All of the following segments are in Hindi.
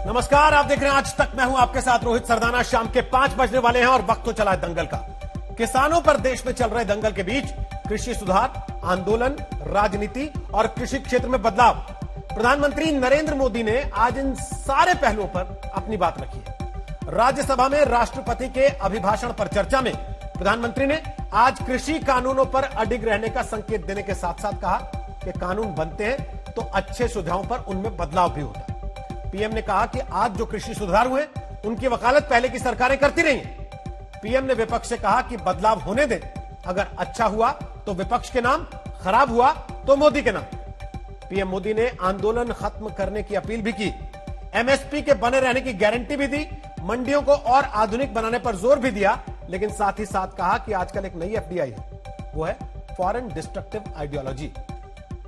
नमस्कार, आप देख रहे हैं आज तक। मैं हूं आपके साथ रोहित सरदाना। शाम के 5 बजने वाले हैं और वक्त तो चला है दंगल का। किसानों पर देश में चल रहे दंगल के बीच कृषि सुधार, आंदोलन, राजनीति और कृषि क्षेत्र में बदलाव। प्रधानमंत्री नरेंद्र मोदी ने आज इन सारे पहलुओं पर अपनी बात रखी है। राज्यसभा में राष्ट्रपति के अभिभाषण पर चर्चा में प्रधानमंत्री ने आज कृषि कानूनों पर अडिग रहने का संकेत देने के साथ साथ कहा कि कानून बनते हैं तो अच्छे सुझावों पर उनमें बदलाव भी होता है। पीएम ने कहा कि आज जो कृषि सुधार हुए उनकी वकालत पहले की सरकारें करती रही हैं। पीएम ने विपक्ष से कहा कि बदलाव होने दें, अगर अच्छा हुआ तो विपक्ष के नाम, खराब हुआ तो मोदी के नाम। पीएम मोदी ने आंदोलन खत्म करने की अपील भी की, एमएसपी के बने रहने की गारंटी भी दी, मंडियों को और आधुनिक बनाने पर जोर भी दिया, लेकिन साथ ही साथ कहा कि आजकल एक नई एफडीआई है, वो है फॉरेन डिस्ट्रक्टिव आइडियोलॉजी।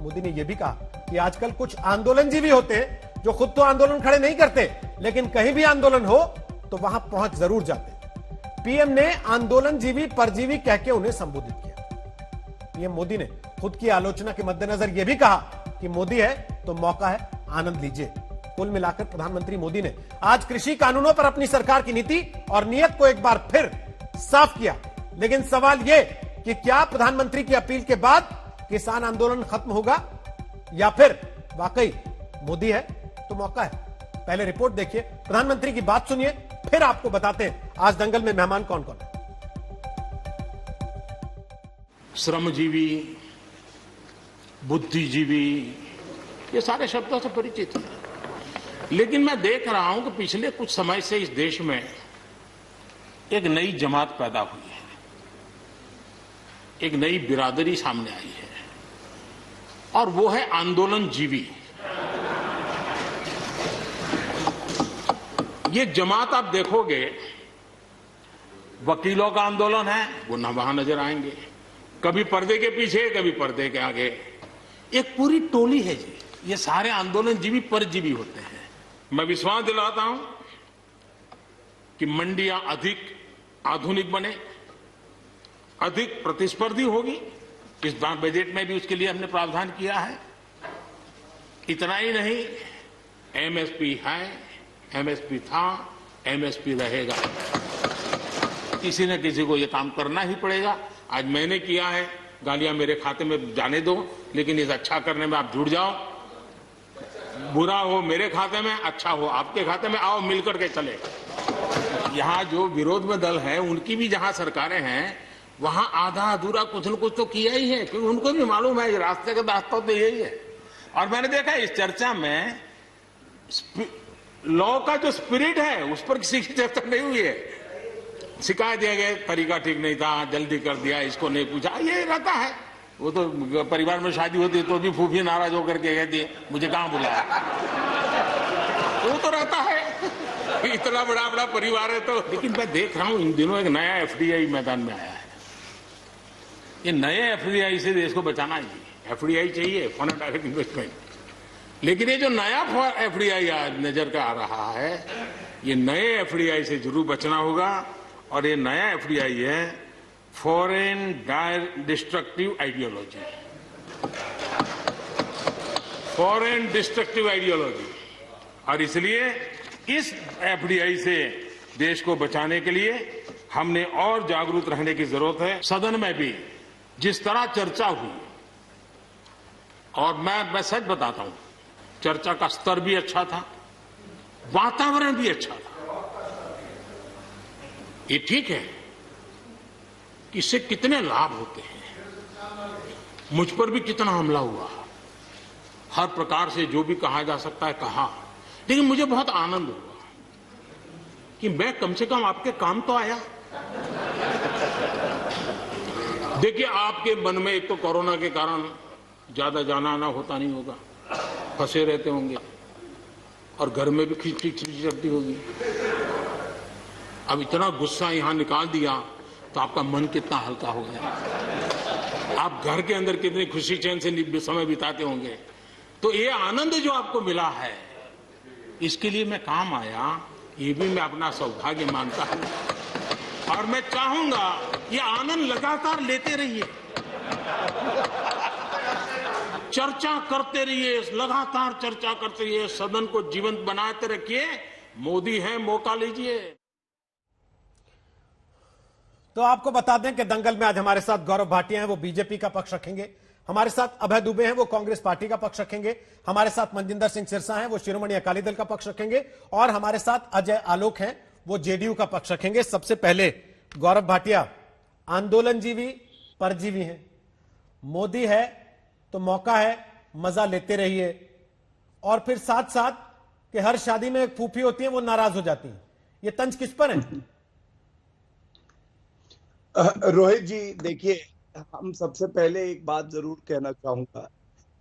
मोदी ने यह भी कहा कि आजकल कुछ आंदोलनजीवी होते हैं जो खुद तो आंदोलन खड़े नहीं करते, लेकिन कहीं भी आंदोलन हो तो वहां पहुंच जरूर जाते। पीएम ने आंदोलनजीवी परजीवी कह के उन्हें संबोधित किया। पीएम मोदी ने खुद की आलोचना के मद्देनजर यह भी कहा कि मोदी है तो मौका है, आनंद लीजिए। कुल मिलाकर प्रधानमंत्री मोदी ने आज कृषि कानूनों पर अपनी सरकार की नीति और नीयत को एक बार फिर साफ किया। लेकिन सवाल यह कि क्या प्रधानमंत्री की अपील के बाद किसान आंदोलन खत्म होगा या फिर वाकई मोदी है तो मौका है। पहले रिपोर्ट देखिए, प्रधानमंत्री की बात सुनिए, फिर आपको बताते हैं आज दंगल में मेहमान कौन कौन है। श्रमजीवी, बुद्धिजीवी, ये सारे शब्दों से परिचित हैं। लेकिन मैं देख रहा हूं कि पिछले कुछ समय से इस देश में एक नई जमात पैदा हुई है, एक नई बिरादरी सामने आई है, और वो है आंदोलनजीवी। ये जमात आप देखोगे, वकीलों का आंदोलन है, वो न वहां नजर आएंगे, कभी पर्दे के पीछे, कभी पर्दे के आगे। एक पूरी टोली है जी, ये सारे आंदोलनजीवी परजीवी होते हैं। मैं विश्वास दिलाता हूं कि मंडियां अधिक आधुनिक बने, अधिक प्रतिस्पर्धी होगी। इस बार बजट में भी उसके लिए हमने प्रावधान किया है। इतना ही नहीं, एमएसपी है, एमएसपी था, एमएसपी रहेगा। किसी न किसी को यह काम करना ही पड़ेगा। आज मैंने किया है, गालियां मेरे खाते में जाने दो, लेकिन इस अच्छा करने में आप जुड़ जाओ। बुरा हो मेरे खाते में, अच्छा हो आपके खाते में, आओ मिलकर के चले। यहां जो विरोध में दल है, उनकी भी जहां सरकारें हैं, वहां आधा अधूरा कुछ न कुछ तो किया ही है, क्योंकि उनको भी मालूम है रास्ते का रास्ता तो यही है। और मैंने देखा इस चर्चा में लॉ का जो स्पिरिट है उस पर किसी की चर्चा नहीं हुई है। शिकायत दिया गया, तरीका ठीक नहीं था, जल्दी कर दिया, इसको नहीं पूछा, ये रहता है। वो तो परिवार में शादी होती है तो भी फूफी नाराज होकर के कहती है मुझे कहां बुलाया। वो तो रहता है, इतना बड़ा बड़ा परिवार है तो। लेकिन मैं देख रहा हूं इन दिनों एक नया एफडीआई मैदान में आया है। ये नए एफडीआई से देश को बचाना है। एफडीआई चाहिए, फॉरेन डायरेक्ट इन्वेस्टमेंट। लेकिन ये जो नया एफडीआई आज नजर का आ रहा है, ये नए एफडीआई से जरूर बचना होगा। और ये नया एफडीआई है foreign destructive ideology, foreign destructive ideology. और इसलिए इस एफडीआई से देश को बचाने के लिए हमने और जागरूक रहने की जरूरत है। सदन में भी जिस तरह चर्चा हुई, और मैं सच बताता हूं, चर्चा का स्तर भी अच्छा था, वातावरण भी अच्छा था। ये ठीक है कि इससे कितने लाभ होते हैं, मुझ पर भी कितना हमला हुआ, हर प्रकार से जो भी कहा जा सकता है कहा। लेकिन मुझे बहुत आनंद हुआ कि मैं कम से कम आपके काम तो आया। देखिए, आपके मन में एक तो कोरोना के कारण ज्यादा जाना आना होता नहीं होगा, फंसे रहते होंगे, और घर में भी खिचड़ी चलती होगी। अब इतना गुस्सा यहां निकाल दिया तो आपका मन कितना हल्का हो गया। आप घर के अंदर कितनी खुशी चैन से समय बिताते होंगे। तो ये आनंद जो आपको मिला है, इसके लिए मैं काम आया, ये भी मैं अपना सौभाग्य मानता हूं। और मैं चाहूंगा ये आनंद लगातार लेते रहिए। चर्चा करते रहिए, लगातार चर्चा करते रहिए, सदन को जीवंत बनाते रखिए। मोदी है, मौका लीजिए। तो आपको बता दें कि दंगल में आज हमारे साथ गौरव भाटिया हैं, वो बीजेपी का पक्ष रखेंगे। हमारे साथ अभय दुबे हैं, वो कांग्रेस पार्टी का पक्ष रखेंगे। हमारे साथ मनजिंदर सिंह सिरसा हैं, वो शिरोमणि अकाली दल का पक्ष रखेंगे। और हमारे साथ अजय आलोक हैं, वो जेडीयू का पक्ष रखेंगे। सबसे पहले गौरव भाटिया, आंदोलनजीवी परजीवी हैं, मोदी है तो मौका है, मजा लेते रहिए। और फिर साथ साथ कि हर शादी में एक फूफी होती है, वो नाराज हो जाती है। ये तंज किस पर है? रोहित जी, देखिए, हम सबसे पहले एक बात जरूर कहना चाहूंगा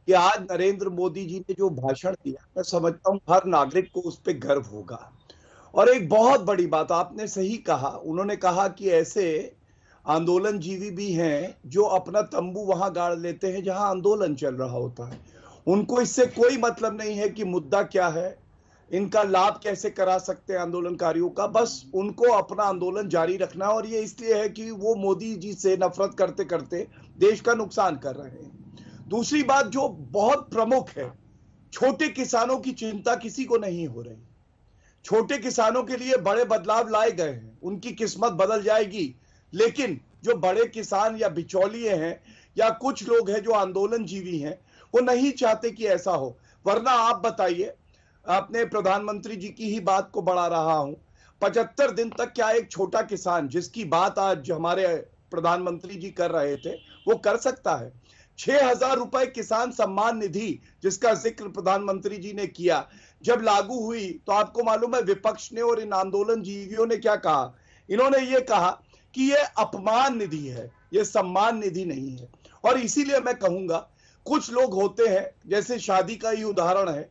कि आज नरेंद्र मोदी जी ने जो भाषण दिया, मैं समझता हूं हर नागरिक को उस पर गर्व होगा। और एक बहुत बड़ी बात आपने सही कहा, उन्होंने कहा कि ऐसे आंदोलनजीवी भी हैं जो अपना तंबू वहां गाड़ लेते हैं जहां आंदोलन चल रहा होता है। उनको इससे कोई मतलब नहीं है कि मुद्दा क्या है, इनका लाभ कैसे करा सकते हैं आंदोलनकारियों का, बस उनको अपना आंदोलन जारी रखना। और ये इसलिए है कि वो मोदी जी से नफरत करते करते देश का नुकसान कर रहे हैं। दूसरी बात जो बहुत प्रमुख है, छोटे किसानों की चिंता किसी को नहीं हो रही। छोटे किसानों के लिए बड़े बदलाव लाए गए हैं, उनकी किस्मत बदल जाएगी। लेकिन जो बड़े किसान या बिचौलिए हैं या कुछ लोग हैं जो आंदोलनजीवी हैं, वो नहीं चाहते कि ऐसा हो। वरना आप बताइए, अपने प्रधानमंत्री जी की ही बात को बढ़ा रहा हूं, 75 दिन तक क्या एक छोटा किसान, जिसकी बात आज हमारे प्रधानमंत्री जी कर रहे थे, वो कर सकता है? 6,000 रुपए किसान सम्मान निधि, जिसका जिक्र प्रधानमंत्री जी ने किया, जब लागू हुई तो आपको मालूम है विपक्ष ने और इन आंदोलनजीवियों ने क्या कहा? इन्होंने ये कहा कि ये अपमान निधि है, ये सम्मान निधि नहीं है। और इसीलिए मैं कहूंगा, कुछ लोग होते हैं, जैसे शादी का ही उदाहरण है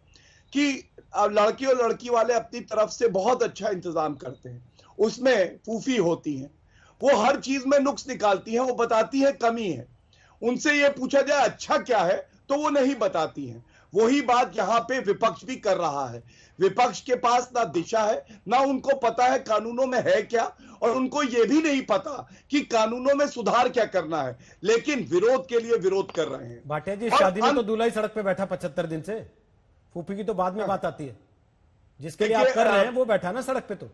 कि लड़की और लड़की वाले अपनी तरफ से बहुत अच्छा इंतजाम करते हैं, उसमें फूफी होती हैं, वो हर चीज में नुक्स निकालती हैं, वो बताती है कमी है। उनसे ये पूछा जाए अच्छा क्या है तो वो नहीं बताती हैं। वही बात यहां पे विपक्ष भी कर रहा है। विपक्ष के पास ना दिशा है, ना उनको पता है कानूनों में है क्या, और उनको ये भी नहीं पता कि कानूनों में सुधार क्या करना है, लेकिन विरोध के लिए विरोध कर रहे हैं। भाटिया जी, शादी में तो दूल्हा ही सड़क पे बैठा 75 दिन से, फूफी की तो बाद में बात आती है। जिसके लिए आप कर रहे हैं वो बैठा ना सड़क पे। तो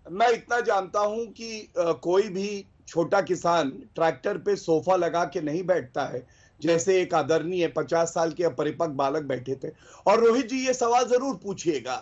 मैं इतना जानता हूं कि कोई भी छोटा किसान ट्रैक्टर पे सोफा लगा के नहीं बैठता है, जैसे एक आदरणीय 50 साल के अपरिपक्व बालक बैठे थे। और रोहित जी, ये सवाल जरूर पूछिएगा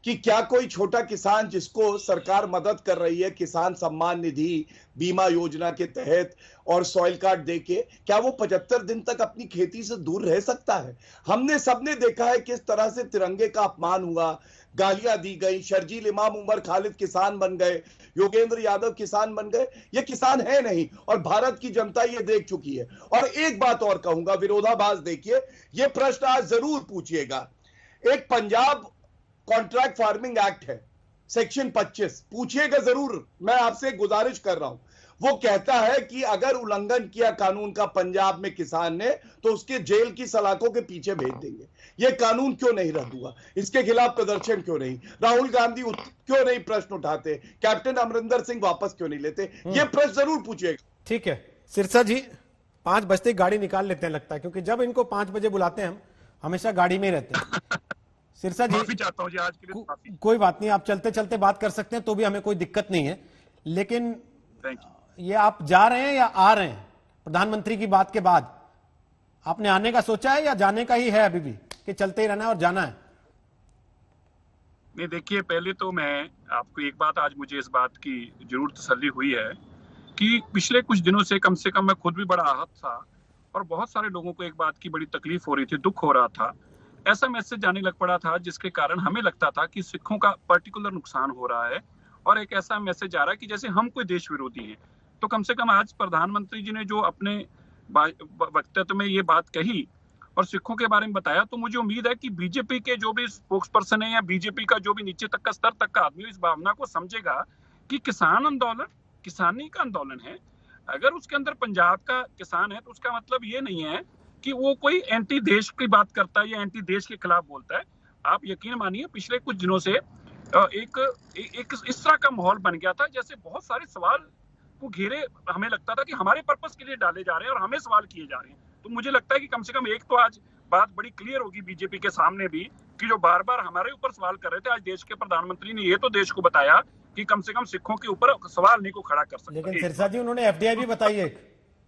कि क्या कोई छोटा किसान जिसको सरकार मदद कर रही है किसान सम्मान निधि बीमा योजना के तहत और सॉइल कार्ड देके, क्या वो 75 दिन तक अपनी खेती से दूर रह सकता है? हमने सबने देखा है किस तरह से तिरंगे का अपमान हुआ, गालियां दी गई। शर्जील इमाम उमर खालिद किसान बन गए, योगेंद्र यादव किसान बन गए। ये किसान है नहीं, और भारत की जनता ये देख चुकी है। और एक बात और कहूंगा, विरोधाभास देखिए, ये प्रश्न आज जरूर पूछिएगा। एक पंजाब कॉन्ट्रैक्ट फार्मिंग एक्ट है, सेक्शन 25, पूछिएगा जरूर, मैं आपसे गुजारिश कर रहा हूं। वो कहता है कि अगर उल्लंघन किया कानून का पंजाब में किसान ने, तो उसके जेल की सलाखों के पीछे भेज देंगे। ये कानून क्यों नहीं रद्द हुआ? इसके खिलाफ प्रदर्शन क्यों नहीं? राहुल गांधी क्यों नहीं प्रश्न उठाते? कैप्टन अमरिंदर सिंह वापस क्यों नहीं लेते? ये प्रश्न जरूर पूछिएगा। ठीक है सिरसा जी, 5 बजते गाड़ी निकाल लेते हैं लगता है, क्योंकि जब इनको 5 बजे बुलाते हैं हम हमेशा गाड़ी में ही रहते हैं। सिरसा जी, माफी चाहता हूं जी आज के लिए। कोई बात नहीं, आप चलते चलते बात कर सकते हैं तो भी हमें कोई दिक्कत नहीं है। लेकिन ये आप जा रहे हैं या आ रहे हैं प्रधानमंत्री की बात के बाद? आपने आने का सोचा है या जाने का ही है अभी भी, कि चलते ही रहना है और जाना है? नहीं, देखिए, पहले तो मैं आपको एक बात, आज मुझे इस बात की जरूर तसल्ली हुई है कि पिछले कुछ दिनों से कम मैं खुद भी बड़ा आहत था, और बहुत सारे लोगों को एक बात की बड़ी तकलीफ हो रही थी, दुख हो रहा था। ऐसा मैसेज जाने लग पड़ा था जिसके कारण हमें लगता था कि सिखों का पर्टिकुलर नुकसान हो रहा है, और एक ऐसा मैसेज आ रहा है कि जैसे हम कोई देश विरोधी हैं। तो कम से कम आज प्रधानमंत्री जी ने जो अपने वक्तव्य में ये बात कही और सिखों के बारे में बताया, तो मुझे उम्मीद है कि बीजेपी के जो भी स्पोक्स पर्सन है या बीजेपी का जो भी नीचे तक का स्तर तक का आदमी इस भावना को समझेगा कि किसान आंदोलन किसानी का आंदोलन है। अगर उसके अंदर पंजाब का किसान है तो उसका मतलब ये नहीं है कि वो कोई एंटी देश की बात करता है या एंटी देश के खिलाफ बोलता है। आप यकीन मानिए, पिछले कुछ दिनों से एक इस तरह का माहौल बन गया था जैसे बहुत सारे सवाल को घेरे, हमें लगता था कि हमारे पर्पस के लिए डाले जा रहे हैं और हमें सवाल किए जा रहे हैं। तो मुझे लगता है कि कम से कम एक तो आज बात बड़ी क्लियर होगी बीजेपी के सामने भी, कि जो बार बार हमारे ऊपर सवाल कर रहे थे, आज देश के प्रधानमंत्री ने ये तो देश को बताया कि कम से कम सिखों के ऊपर सवाल नहीं को खड़ा कर सकते। लेकिन सिरसा जी, उन्होंने एफडीआई भी बताई है,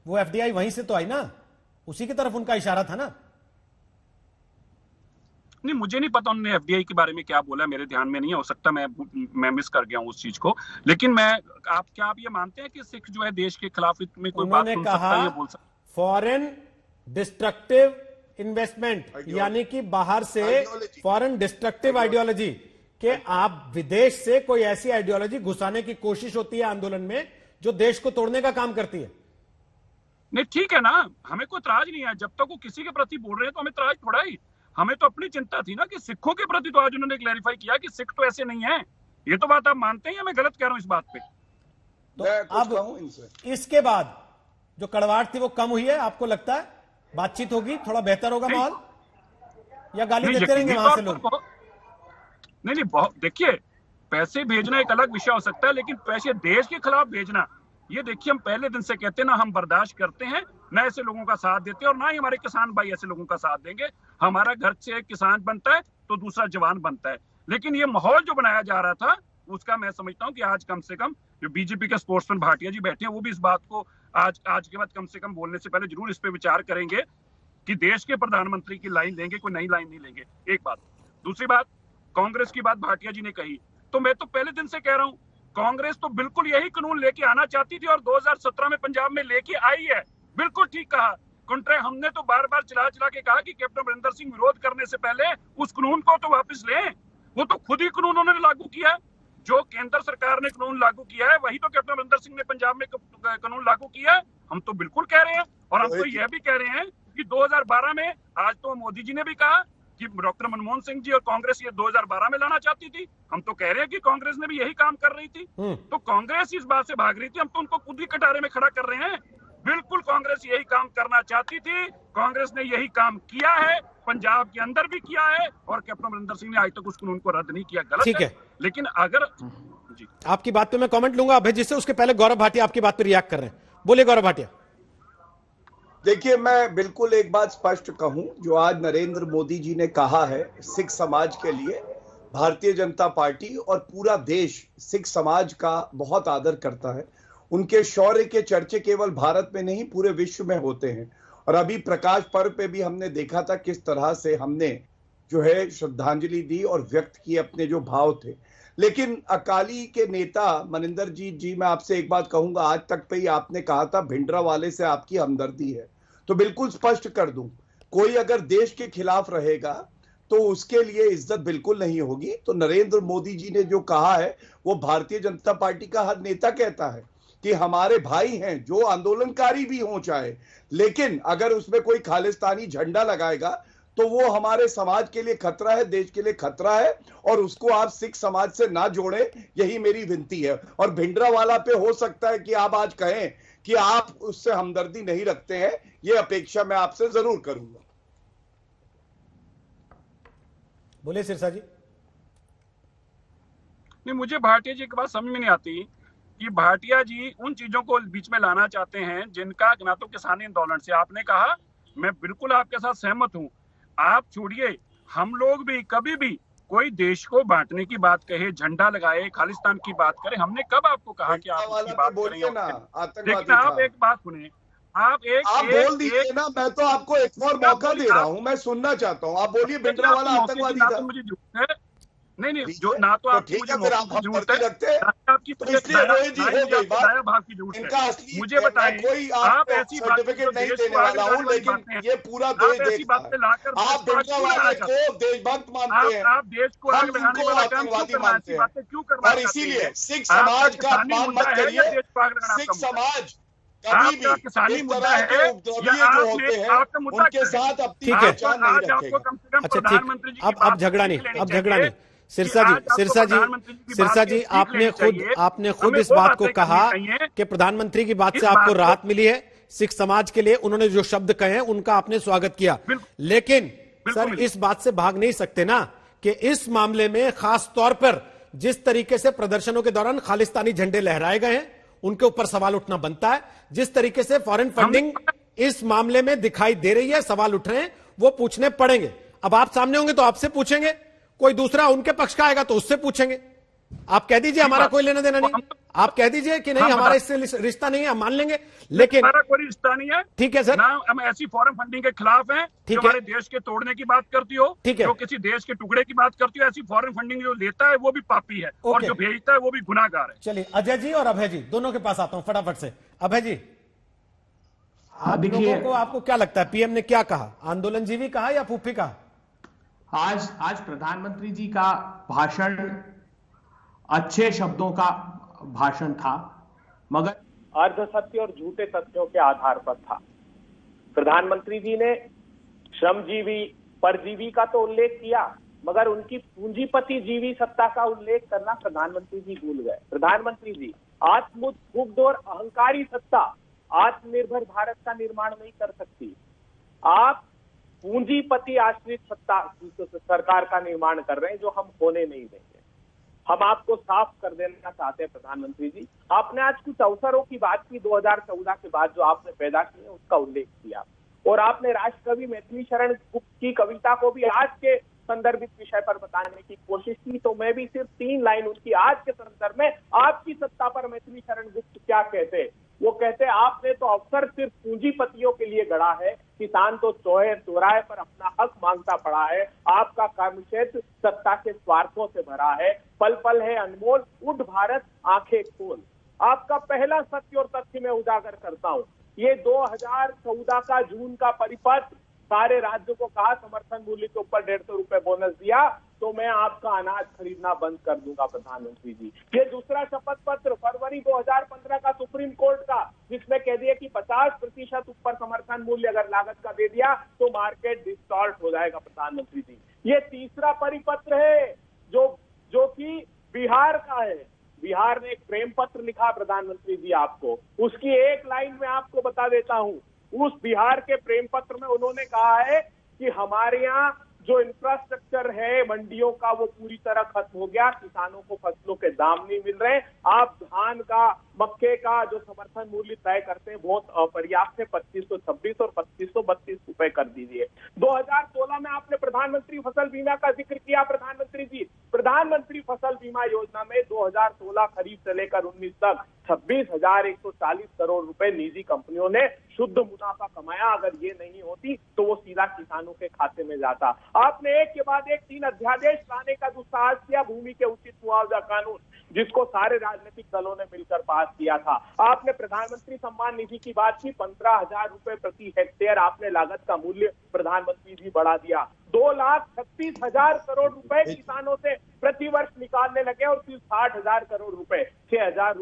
वो एफडीआई वहीं से तो आई ना, उसी की तरफ उनका इशारा था ना। नहीं, मुझे नहीं पता उन्होंने एफडीआई के बारे में क्या बोला, मेरे ध्यान में नहीं है, हो सकता मैं मिस कर गया हूं उस चीज को। लेकिन आप ये मानते हैं कि सिख जो है देश के खिलाफ में कोई बात सुन सकता है, ये बोल सकता है? फॉरेन डिस्ट्रक्टिव इन्वेस्टमेंट, यानी कि बाहर से फॉरेन डिस्ट्रक्टिव आइडियोलॉजी, के आप विदेश से कोई ऐसी आइडियोलॉजी घुसाने की कोशिश होती है आंदोलन में जो देश को तोड़ने का काम करती है। नहीं, ठीक है ना, हमें कोई इतराज नहीं है, जब तक वो किसी के प्रति बोल रहे हैं तो हमें इतराज थोड़ा ही, हमें तो अपनी चिंता थी ना कि सिखों के प्रति। तो आज उन्होंने क्लैरिफाई किया कि सिख तो ऐसे नहीं है। ये तो बात आप मानते हैं या मैं गलत कह रहा हूं इस बात पे? तो अब इसके बाद जो कड़वाहट थी वो कम हुई है, आपको लगता है बातचीत होगी, थोड़ा बेहतर होगा माहौल, या गाली देते रहेंगे वहां से लोग? नहीं, बहुत देखिए, पैसे भेजना एक अलग विषय हो सकता है, लेकिन पैसे देश के खिलाफ भेजना, ये देखिए, हम पहले दिन से कहते हैं ना, हम बर्दाश्त करते हैं ना ऐसे लोगों का साथ देते हैं, और ना ही हमारे किसान भाई ऐसे लोगों का साथ देंगे। हमारा घर से एक किसान बनता है तो दूसरा जवान बनता है। लेकिन ये माहौल जो बनाया जा रहा था, उसका मैं समझता हूं कि आज कम से कम जो बीजेपी के स्पोर्ट्समैन भाटिया जी बैठे हैं, वो भी इस बात को आज के बाद कम से कम बोलने से पहले जरूर इस पे विचार करेंगे कि देश के प्रधानमंत्री की लाइन लेंगे, कोई नई लाइन नहीं लेंगे। एक बात। दूसरी बात, कांग्रेस की बात भाटिया जी ने कही, तो मैं तो पहले दिन से कह रहा हूं, कांग्रेस तो बिल्कुल यही कानून लेके आना चाहती थी और 2017 में पंजाब में लेके आई है। बिल्कुल ठीक कहा। हमने तो बार बार चिल्ला के कहा कि कैप्टन अमरिंदर सिंह विरोध करने से पहले उस कानून को तो वापस लें। वो तो खुद ही कानून उन्होंने लागू किया। जो केंद्र सरकार ने कानून लागू किया है, वही तो कैप्टन अमरिंदर सिंह ने पंजाब में कानून लागू किया है। हम तो बिल्कुल कह रहे हैं, और हम तो यह भी कह रहे हैं कि 2012 में, आज तो मोदी जी ने भी कहा कि डॉक्टर मनमोहन सिंह जी और कांग्रेस ये 2012 में लाना चाहती थी। हम तो कह रहे हैं कि कांग्रेस ने भी यही काम कर रही थी। तो कांग्रेस इस बात से भाग रही थी, हम तो उनको खुद ही कटारे में खड़ा कर रहे हैं। बिल्कुल कांग्रेस यही काम करना चाहती थी, कांग्रेस ने यही काम किया है, पंजाब के अंदर भी किया है, और कैप्टन अमरिंदर सिंह ने आज तक उस कानून को रद्द नहीं किया। गलत है। लेकिन अगर जी, आपकी बात पे मैं कमेंट लूंगा अभय जी से, उसके पहले गौरव भाटिया आपकी बात पे रिएक्ट कर रहे हैं। बोलिए गौरव भाटिया। देखिए, मैं बिल्कुल एक बात स्पष्ट कहूं, जो आज नरेंद्र मोदी जी ने कहा है सिख समाज के लिए, भारतीय जनता पार्टी और पूरा देश सिख समाज का बहुत आदर करता है। उनके शौर्य के चर्चे केवल भारत में नहीं, पूरे विश्व में होते हैं। और अभी प्रकाश पर्व पे भी हमने देखा था किस तरह से हमने जो है श्रद्धांजलि दी और व्यक्त किए अपने जो भाव थे। लेकिन अकाली के नेता मनिंदर जी, मैं आपसे एक बात कहूंगा, आज तक पे ही आपने कहा था भिंडरावाले से आपकी हमदर्दी है, तो बिल्कुल स्पष्ट कर दूं, कोई अगर देश के खिलाफ रहेगा तो उसके लिए इज्जत बिल्कुल नहीं होगी। तो नरेंद्र मोदी जी ने जो कहा है, वो भारतीय जनता पार्टी का हर नेता कहता है कि हमारे भाई हैं, जो आंदोलनकारी भी हों चाहे, लेकिन अगर उसमें कोई खालिस्तानी झंडा लगाएगा तो वो हमारे समाज के लिए खतरा है, देश के लिए खतरा है, और उसको आप सिख समाज से ना जोड़ें, यही मेरी विनती है। और भिंडरावाला पे हो सकता है कि आप आज कहें कि आप उससे हमदर्दी नहीं रखते हैं, ये अपेक्षा मैं आपसे जरूर करूंगा। बोले सिरसा जी। नहीं, मुझे भाटिया जी की बात समझ में नहीं आती कि भाटिया जी उन चीजों को बीच में लाना चाहते हैं जिनका ना तो किसानी आंदोलन से, आपने कहा, मैं बिल्कुल आपके साथ सहमत हूं। आप छोड़िए, हम लोग भी कभी भी कोई देश को बांटने की बात कहे, झंडा लगाए, खालिस्तान की बात करें, हमने कब आपको कहा कि आप उसकी बात करेंगे? लेकिन आप एक बात सुने, आप बोल दीजिए ना, मैं तो आपको एक और मौका दे रहा हूं, मैं सुनना चाहता हूं। आप बोलिए भिंडरावाला आतंकवादी था। मुझे नहीं, जो ना तो आप ठीक है, फिर आप जरूरत रखते हैं, आपकी तो इसलिए रोहित जी हो गई बात, भाव की जरूरत इनका असली मुझे बताएं, कोई आप ऐसी सर्टिफिकेट नहीं देने वाला हूं, लेकिन ये पूरा देश देखता है। आप भिंडरावाले को देशभक्त मानते हैं, आप देश को आग लगाने वाला काम आतंकवादी मानते हैं, क्यों करना? और इसीलिए सिख समाज का अपमान मत करिए। सिख समाज कभी भी इस तरह के उपद्रवी जो होते हैं उनके साथ अपनी पहचान नहीं रखेगा। अच्छा, ठीक, अब झगड़ा नहीं। सिरसा जी, आपने खुद इस बात को कहा कि प्रधानमंत्री की बात से आपको राहत मिली है, सिख समाज के लिए उन्होंने जो शब्द कहे उनका आपने स्वागत किया। लेकिन सर, इस बात से भाग नहीं सकते ना कि इस मामले में खास तौर पर जिस तरीके से प्रदर्शनों के दौरान खालिस्तानी झंडे लहराए गए हैं, उनके ऊपर सवाल उठना बनता है। जिस तरीके से फॉरेन फंडिंग इस मामले में दिखाई दे रही है, सवाल उठ रहे हैं, वो पूछने पड़ेंगे। अब आप सामने होंगे तो आपसे पूछेंगे, कोई दूसरा उनके पक्ष का आएगा तो उससे पूछेंगे। आप कह दीजिए हमारा कोई लेना देना नहीं, आप कह दीजिए कि नहीं हमारा इससे रिश्ता नहीं है, हम मान लेंगे, लेकिन हमारा कोई रिश्ता नहीं है। ठीक है सर, ना हम ऐसी फॉरेन फंडिंग के खिलाफ हैं जो हमारे देश के तोड़ने की बात करती हो, ठीक है, जो किसी देश के टुकड़े की बात करती हो। ऐसी फॉरेन फंडिंग जो लेता है वो भी पापी है और जो भेजता है वो भी गुनाहगार है। चलिए अजय जी और अभय जी दोनों के पास आता हूं फटाफट से। अभय जी, आप लोगों को, आपको क्या लगता है पीएम ने क्या कहा, आंदोलनजीवी कहा या फूफी कहा? आज प्रधानमंत्री जी का भाषण अच्छे शब्दों का भाषण था, मगर अर्ध सत्य और झूठे तथ्यों के आधार पर था। प्रधानमंत्री जी ने श्रमजीवी परजीवी का तो उल्लेख किया, मगर उनकी पूंजीपति जीवी सत्ता का उल्लेख करना प्रधानमंत्री जी भूल गए। प्रधानमंत्री जी, आत्मोद्भुक्त और अहंकारी सत्ता आत्मनिर्भर भारत का निर्माण नहीं कर सकती। आप पूंजीपति आश्रित सत्ता सरकार का निर्माण कर रहे हैं, जो हम होने नहीं देंगे। हम आपको साफ कर देना चाहते हैं प्रधानमंत्री जी, आपने आज कुछ अवसरों की बात की 2014 के बाद जो आपने पैदा किए उसका उल्लेख किया, और आपने राष्ट्रकवि मैथिली शरण गुप्त की कविता को भी आज के संदर्भित विषय पर बताने की कोशिश की। तो मैं भी सिर्फ 3 लाइन उनकी आज के संदर्भ में आपकी सत्ता पर मैथिली शरण गुप्त क्या कहते, वो कहते आपने तो अवसर सिर्फ पूंजीपतियों के लिए गढ़ा है, किसान तो चौराहे पर अपना हक मांगता पड़ा है, आपका कर्मक्षेत्र सत्ता के स्वार्थों से भरा है, पल पल है अनमोल, उठ भारत आंखें खोल। आपका पहला सत्य और तथ्य मैं उजागर करता हूं, ये 2014 का जून का परिपत्र सारे राज्यों को कहा समर्थन मूल्य के ऊपर 150 रुपए बोनस दिया तो मैं आपका अनाज खरीदना बंद कर दूंगा प्रधानमंत्री जी। ये दूसरा शपथ पत्र फरवरी 2015 का सुप्रीम कोर्ट का, जिसमें कह दिया कि 50% ऊपर समर्थन मूल्य अगर लागत का दे दिया तो मार्केट डिस्टॉर्ट हो जाएगा प्रधानमंत्री जी। ये तीसरा परिपत्र है जो कि बिहार का है। बिहार ने एक प्रेम पत्र लिखा प्रधानमंत्री जी आपको, उसकी एक लाइन में आपको बता देता हूं। उस बिहार के प्रेम पत्र में उन्होंने कहा है कि हमारे यहाँ जो इंफ्रास्ट्रक्चर है मंडियों का वो पूरी तरह खत्म हो गया, किसानों को फसलों के दाम नहीं मिल रहे, आप धान का मक्के का जो समर्थन मूल्य तय करते हैं बहुत अपर्याप्त है, 2526 और 2532 रुपए कर दीजिए। 2016 में आपने प्रधानमंत्री फसल बीमा का जिक्र किया प्रधानमंत्री जी। प्रधानमंत्री फसल बीमा योजना में 2016 खरीफ से लेकर 19 तक 26,140 करोड़ रुपए निजी कंपनियों ने शुद्ध मुनाफा कमाया। अगर ये नहीं होती तो वो सीधा किसानों के खाते में जाता। आपने एक के बाद एक 3 अध्यादेश लाने का दुस्साहस किया, भूमि के उचित मुआवजा कानून जिसको सारे राजनीतिक दलों ने मिलकर पास किया था। आपने प्रधानमंत्री सम्मान निधि की बात की, 15,000 रुपए प्रति हेक्टेयर आपने लागत का मूल्य प्रधानमंत्री जी बढ़ा दिया। 2,36,000 करोड़ रुपए किसानों से प्रति वर्ष निकालने लगे और फिर 60,000 करोड़ रुपए, 6,000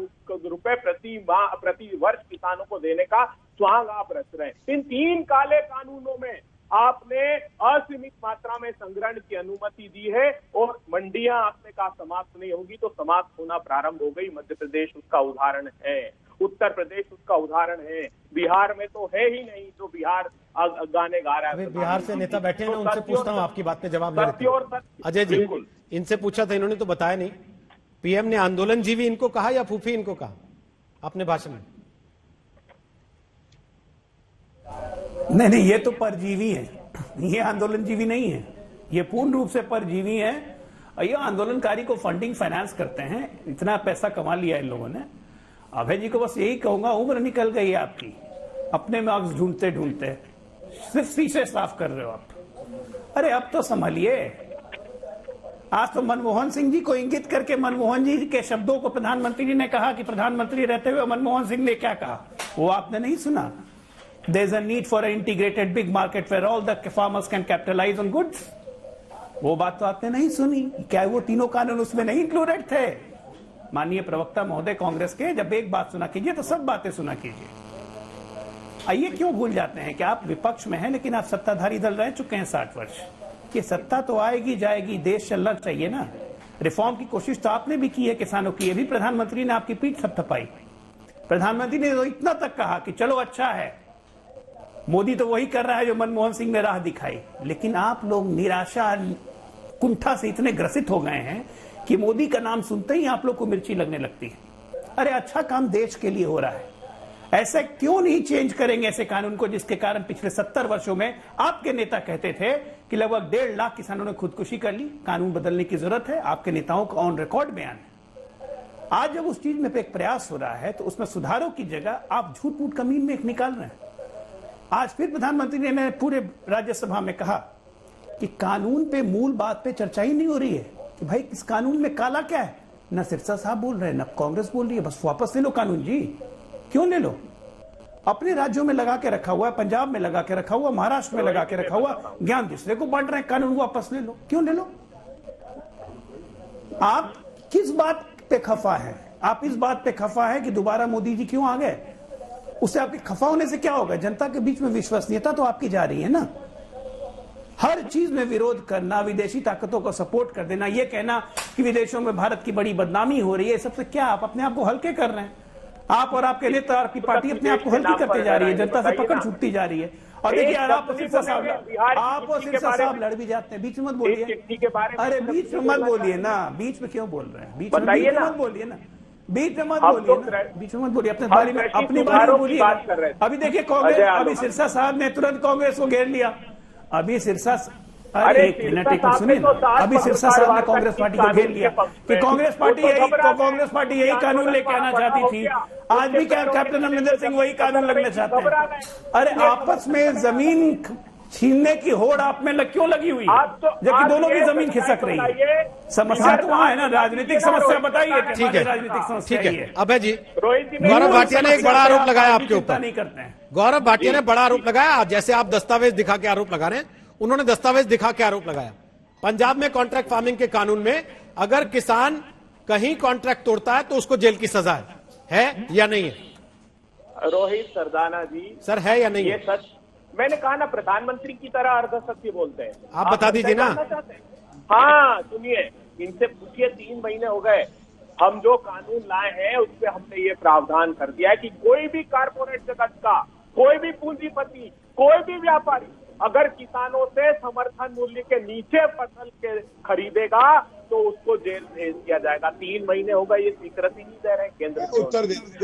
रुपए प्रति वर्ष किसानों को देने का स्वांग आप रच रहे हैं। इन 3 काले कानूनों में आपने असीमित मात्रा में संग्रहण की अनुमति दी है और मंडियां आपने कहा समाप्त नहीं होगी तो समाप्त होना प्रारंभ हो गई। मध्य प्रदेश उसका उदाहरण है, उत्तर प्रदेश उसका उदाहरण है, बिहार में तो है ही नहीं जो बिहार गाने गा रहा है। बिहार से नेता बैठे हैं, उनसे पूछता हूं, आपकी बात पे जवाब ले लेते हैं। अजय जी, इनसे पूछा था, इन्होंने तो बताया नहीं, पीएम ने आंदोलनजीवी इनको कहा या फूफी इनको कहा अपने भाषण में? नहीं, ये तो परजीवी है, ये आंदोलनजीवी नहीं है, ये पूर्ण रूप से परजीवी है। ये आंदोलनकारी को फंडिंग फाइनेंस करते हैं, इतना पैसा कमा लिया इन लोगों ने। अभय जी को बस यही कहूंगा, उम्र निकल गई आपकी, अपने मार्क्स ढूंढते ढूंढते सिर्फ शीशे साफ कर रहे हो आप। अरे अब तो संभालिए। आज तो मनमोहन सिंह जी को इंगित करके मनमोहन जी के शब्दों को प्रधानमंत्री जी ने कहा कि प्रधानमंत्री रहते हुए मनमोहन सिंह ने क्या कहा, वो आपने नहीं सुना। There's a need for an integrated big market where all the farmers can capitalize on goods. वो बात तो आपने नहीं सुनी। क्या वो तीनों कानून उसमें नहीं इंक्लूडेड थे? माननीय प्रवक्ता महोदय कांग्रेस के, जब एक बात सुना कीजिए तो सब बातें सुना कीजिए। आइए क्यों भूल जाते हैं कि आप विपक्ष में हैं लेकिन आप सत्ताधारी दल रह चुके हैं 60 वर्ष। ये सत्ता तो आएगी जाएगी, देश चलना चाहिए ना। रिफॉर्म की कोशिश तो आपने भी की है किसानों की, ये भी प्रधानमंत्री ने आपकी पीठ थपथपाई। प्रधानमंत्री ने तो इतना तक कहा कि चलो अच्छा है, मोदी तो वही कर रहा है जो मनमोहन सिंह ने राह दिखाई। लेकिन आप लोग निराशा कुंठा से इतने ग्रसित हो गए हैं कि मोदी का नाम सुनते ही आप लोग को मिर्ची लगने लगती है। अरे अच्छा काम देश के लिए हो रहा है, ऐसे क्यों नहीं चेंज करेंगे ऐसे कानून को जिसके कारण पिछले 70 वर्षों में आपके नेता कहते थे कि लगभग 1.5 लाख किसानों ने खुदकुशी कर ली। कानून बदलने की जरूरत है। आपके नेताओं का ऑन रिकॉर्ड बयान है। आज जब उस चीज में एक प्रयास हो रहा है तो उसमें सुधारों की जगह आप झूठ मूठ कमीन में एक निकाल रहे हैं। आज फिर प्रधानमंत्री ने पूरे राज्यसभा में कहा कि कानून पे मूल बात पे चर्चा ही नहीं हो रही है कि भाई इस कानून में काला क्या है। न सिरसा साहब बोल रहे हैं न कांग्रेस बोल रही है। बस वापस ले लो कानून जी। क्यों ले लो? अपने राज्यों में लगा के रखा हुआ है, पंजाब में लगा के रखा हुआ, महाराष्ट्र में लगा के रखा हुआ, ज्ञान दूसरे को बांट रहे हैं। कानून वापस ले लो। क्यों ले लो? आप किस बात पे खफा है? आप इस बात पे खफा है कि दोबारा मोदी जी क्यों आ गए? उससे आपके खफा होने से क्या होगा? जनता के बीच में विश्वसनीयता तो आपकी जा रही है ना। हर चीज में विरोध करना, विदेशी ताकतों को सपोर्ट कर देना, यह कहना कि विदेशों में भारत की बड़ी बदनामी हो रही है, सबसे क्या आप अपने आप को हल्के कर रहे हैं? आप और आपके नेता, आपकी पार्टी अपने आप को हल्की करते जा रही है, जनता से पकड़ छूटती जा रही है। और देखिए आप सिरसा साहब लड़ भी जाते हैं। बीच में मत बोलिए। अरे बीच में मत बोलिए ना। बीच में क्यों बोल रहे हैं? बीच में मत बोलिए ना। बीच में मत बोलिए ना। बीच में मत बोलिए। अपने बारे में अपनी बारे में बोलिए। अभी देखिए कांग्रेस, अभी सिरसा साहब ने तुरंत कांग्रेस को घेर लिया। अभी सिरसा, अरे एक मिनट सुनिए ना। अभी सिरसा साहब ने कांग्रेस पार्टी को घेर लिया कि कांग्रेस पार्टी यही कानून लेके आना चाहती थी। आज भी क्या कैप्टन अमरिंदर सिंह वही कानून लगना चाहते हैं। अरे आपस में जमीन छीनने की होड़ आप में क्यों लगी हुई है, जबकि दोनों की जमीन खिसक रही है? समस्या तो वहाँ है ना, राजनीतिक समस्या। बताइए। ठीक है, राजनीतिक समस्या है। अभय जी, गौरव भाटिया ने एक बड़ा आरोप लगाया आपके ऊपर। नहीं करते हैं। गौरव भाटिया ने बड़ा आरोप लगाया। जैसे आप दस्तावेज दिखा के आरोप लगा रहे हैं, उन्होंने दस्तावेज दिखा के आरोप लगाया। पंजाब में कॉन्ट्रैक्ट फार्मिंग के कानून में अगर किसान कहीं कॉन्ट्रैक्ट तोड़ता है तो उसको जेल की सजा है या नहीं है? रोहित सरदाना जी, सर है या नहीं? ये सच। मैंने कहा ना, प्रधानमंत्री की तरह अर्धसत्य बोलते हैं। आप बता दीजिए ना। हाँ सुनिए, इनसे पूछिए। 3 महीने हो गए, हम जो कानून लाए हैं उसपे हमने ये प्रावधान कर दिया है कि कोई भी कारपोरेट जगत का, कोई भी पूंजीपति, कोई भी व्यापारी अगर किसानों से समर्थन मूल्य के नीचे फसल के खरीदेगा तो उसको जेल भेज दिया जाएगा। 3 महीने हो गए, ये स्वीकृति नहीं दे रहे केंद्र को।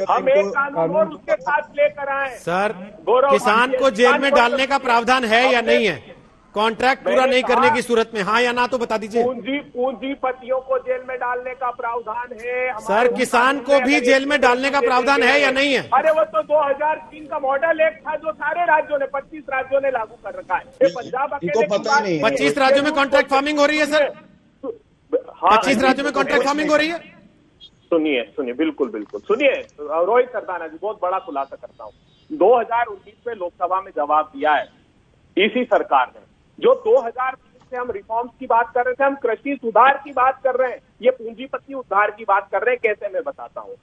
हम एक कानून और उसके साथ लेकर आए। सर, किसान को जेल में डालने का प्रावधान है या नहीं है कॉन्ट्रैक्ट पूरा नहीं करने की सूरत में? हाँ या ना तो बता दीजिए। पूंजीपतियों को जेल में डालने का प्रावधान है। सर, किसान को भी जेल में डालने का प्रावधान है या नहीं है? अरे वो तो 2003 का मॉडल एक्ट था जो सारे राज्यों ने, 25 राज्यों ने लागू कर रखा है। ये पंजाब अकेले पता नहीं। 25 राज्यों में कॉन्ट्रैक्ट फार्मिंग हो रही है सर? 25 राज्यों में कॉन्ट्रैक्ट फार्मिंग हो रही है? सुनिए बिल्कुल सुनिए रोहित सरदाना जी, बहुत बड़ा खुलासा करता हूँ। 2019 में लोकसभा में जवाब दिया है इसी सरकार ने। जो 2020 से हम रिफॉर्म्स की बात कर रहे थे, हम कृषि सुधार की बात कर रहे हैं, ये पूंजीपति उद्धार की बात कर रहे हैं। कैसे, मैं बताता हूँ।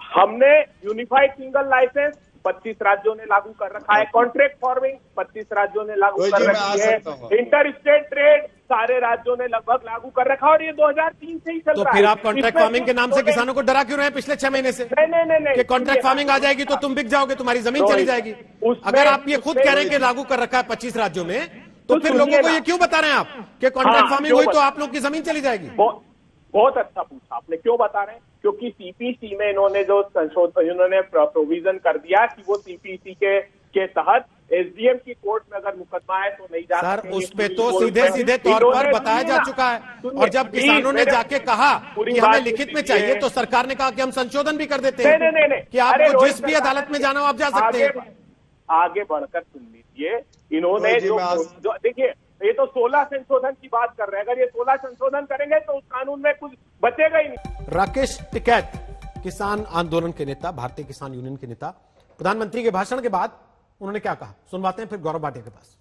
हमने यूनिफाइड सिंगल लाइसेंस 25 राज्यों ने लागू कर रखा है। कॉन्ट्रैक्ट फार्मिंग 25 राज्यों ने लागू कर रखी है। इंटर स्टेट ट्रेड सारे राज्यों ने लगभग लागू कर रखा है और ये 2003 से ही चल रहा है। तो फिर आप कॉन्ट्रैक्ट फार्मिंग के नाम से किसानों को डरा क्यों रहे हैं पिछले 6 महीने से? नहीं कि कॉन्ट्रैक्ट फार्मिंग आ जाएगी तो तुम बिक जाओगे, तुम्हारी जमीन चली जाएगी। अगर आप ये खुद कह रहे हैं कि लागू कर रखा है 25 राज्यों में, तो फिर लोगों को ये क्यों बता रहे हैं आप कि कॉन्ट्रैक्ट फार्मिंग हुई तो आप लोग की जमीन चली जाएगी? बहुत अच्छा पूछा आपने। क्यों बता रहे हैं? क्योंकि सीपीसी में इन्होंने जो संशोधन, इन्होंने प्रोविजन कर दिया कि वो सीपीसी के तहत एसडीएम की कोर्ट में अगर मुकदमा है तो नहीं जा सर, उस पे तो सीधे तौर पर बताया जा चुका है। और जब किसानों ने जाके कहा कि हमें लिखित में चाहिए तो सरकार ने कहा कि हम संशोधन भी कर देते हैं कि आपको जिस भी अदालत में जाना हो आप जा सकते हैं। आगे बढ़कर सुन लीजिए, इन्होंने जो देखिए, ये तो 16 संशोधन की बात कर रहे हैं। अगर ये 16 संशोधन करेंगे तो उस कानून में कुछ बचेगा ही नहीं। राकेश टिकैत, किसान आंदोलन के नेता, भारतीय किसान यूनियन के नेता, प्रधानमंत्री के भाषण के बाद उन्होंने क्या कहा, सुनवाते हैं फिर गौरव भाटिया के पास।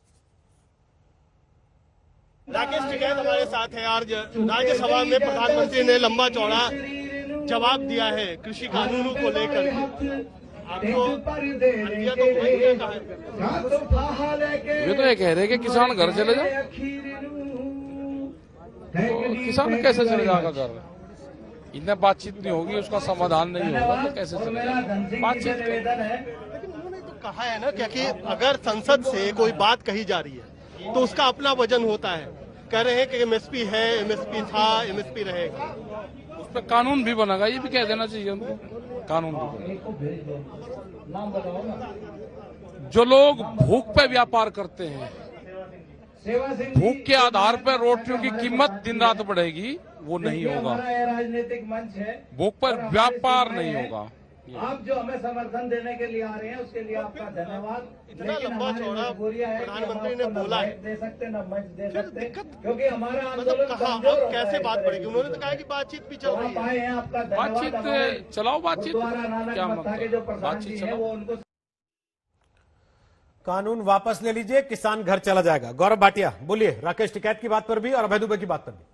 राकेश टिकैत हमारे साथ है। आज राज्यसभा में प्रधानमंत्री ने लंबा चौड़ा जवाब दिया है कृषि कानूनों को लेकर। आपको वे तो ये कह रहे कि किसान घर चले जाए, तो किसान कैसे चले जाएगा घर? इतना बातचीत नहीं होगी, उसका समाधान नहीं होगा तो कैसे चले जाएगा? बातचीत उन्होंने तो कहा है ना, क्योंकि अगर संसद से कोई बात कही जा रही है तो उसका अपना वजन होता है। कह रहे हैं कि एमएसपी है, एमएसपी था, एमएसपी रहेगा। उस पर कानून भी बनेगा, ये भी कह देना चाहिए उनको। कानून जो लोग भूख पे व्यापार करते हैं, भूख के आधार पर रोटियों की कीमत दिन रात बढ़ेगी, वो नहीं होगा। राजनीतिक मंच है, भूख पर व्यापार नहीं होगा। आप जो हमें समर्थन देने के लिए आ रहे हैं उसके लिए आपका धन्यवाद। इतना लंबा चौड़ा प्रधानमंत्री ने बोला है, दे सकते न मंच दे फिर सकते, दिक्कत क्योंकि हमारा मतलब कहा अब कैसे बात बढ़ेगी? उन्होंने तो कहा कि बातचीत भी चल रही है। आपका बातचीत चलाओ, बातचीत क्या जो प्रधान बातचीत जी है चलाओ। वो उनको कानून वापस ले लीजिए, किसान घर चला जाएगा। गौरव भाटिया बोलिए, राकेश टिकैत की बात पर भी और अभय दुबे की बात पर भी।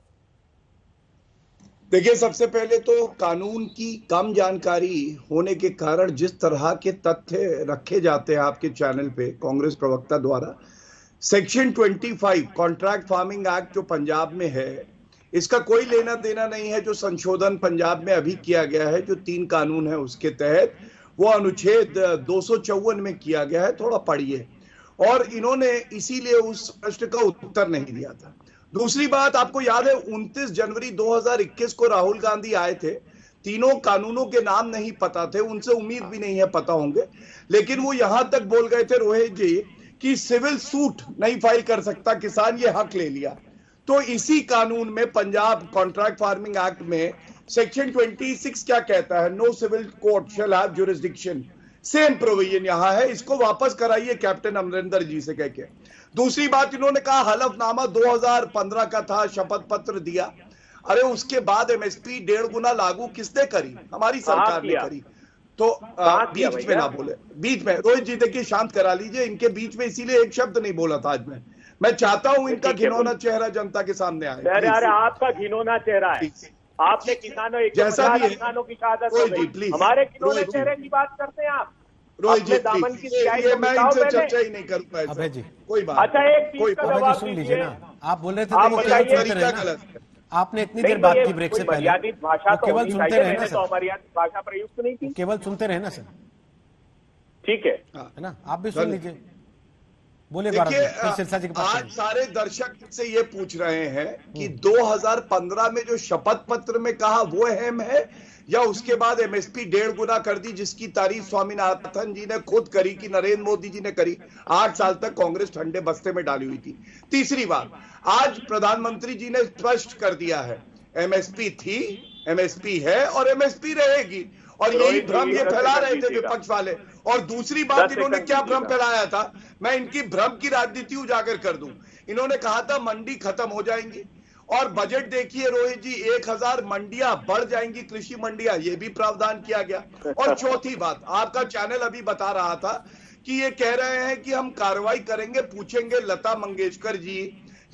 देखिए, सबसे पहले तो कानून की कम जानकारी होने के कारण जिस तरह के तथ्य रखे जाते हैं आपके चैनल पे कांग्रेस प्रवक्ता द्वारा, सेक्शन 25 कॉन्ट्रैक्ट फार्मिंग एक्ट जो पंजाब में है, इसका कोई लेना देना नहीं है। जो संशोधन पंजाब में अभी किया गया है, जो 3 कानून है उसके तहत, वो अनुच्छेद 254 में किया गया है। थोड़ा पढ़िए। और इन्होंने इसीलिए उस प्रश्न का उत्तर नहीं दिया था। दूसरी बात, आपको याद है 29 जनवरी 2021 को राहुल गांधी आए थे, तीनों कानूनों के नाम नहीं पता थे, उनसे उम्मीद भी नहीं है पता होंगे, लेकिन वो यहां तक बोल गए थे रोहित जी कि सिविल सूट नहीं फाइल कर सकता किसान, ये हक ले लिया। तो इसी कानून में पंजाब कॉन्ट्रैक्ट फार्मिंग एक्ट में सेक्शन 26 क्या कहता है? No civil court shall have jurisdiction. Same provision यहां है। इसको वापस कराइए कैप्टन अमरिंदर जी से कह के। दूसरी बात, इन्होंने कहा हलफनामा 2015 का था, शपथ पत्र दिया। अरे उसके बाद एमएसपी 1.5 गुना लागू किसने करी? हमारी सरकार ने करी। तो बीच में ना बोले, बीच में। रोहित जी देखिए, शांत करा लीजिए इनके बीच में, इसीलिए एक शब्द नहीं बोला था आज मैं चाहता हूं इनका घिनौना चेहरा जनता के सामने आए। अरे आपका घिनौना चेहरा है। आपने किसानों जैसा भी है, किसानों की शहादत हो गई, हमारे घिनौने चेहरे की बात करते हैं आप। रोहित जी दामन की ये मैं इनसे चर्चा ही नहीं करूंगा। अभय जी कोई बात। अच्छा, एक चीज का जवाब सुन लीजिए ना, आप बोल रहे थे आप तो बताइए, सुनते रहे ना। आपने इतनी देर बात की ब्रेक से पहले, मर्यादित भाषा तो केवल सुनते रहे ना तो सर, मर्यादित भाषा प्रयुक्त नहीं की, केवल सुनते रहे ना सर। ठीक है ना, आप भी सुन लीजिए। बोलिए देखिए, सिरसा जी के पास। आज सारे दर्शक से ये पूछ रहे हैं कि 2015 में जो शपथ पत्र में कहा वो अहम है, या उसके बाद एमएसपी 1.5 गुना कर दी, जिसकी तारीफ स्वामीनाथन जी ने खुद करी कि नरेंद्र मोदी जी ने करी। 8 साल तक कांग्रेस ठंडे बस्ते में डाली हुई थी। तीसरी बात, आज प्रधानमंत्री जी ने स्पष्ट कर दिया है, एमएसपी थी, एमएसपी है और एमएसपी रहेगी। और यही भ्रम ये फैला रहे थे विपक्ष वाले। और दूसरी बात, इन्होंने क्या भ्रम फैलाया था, मैं इनकी भ्रम की राजनीति उजागर कर दूं। इन्होंने कहा था मंडी खत्म हो जाएंगी, और बजट देखिए रोहित जी, 1000 मंडियां बढ़ जाएंगी, कृषि मंडियां, ये भी प्रावधान किया गया। और चौथी बात, आपका चैनल अभी बता रहा था कि ये कह रहे हैं कि हम कार्रवाई करेंगे, पूछेंगे लता मंगेशकर जी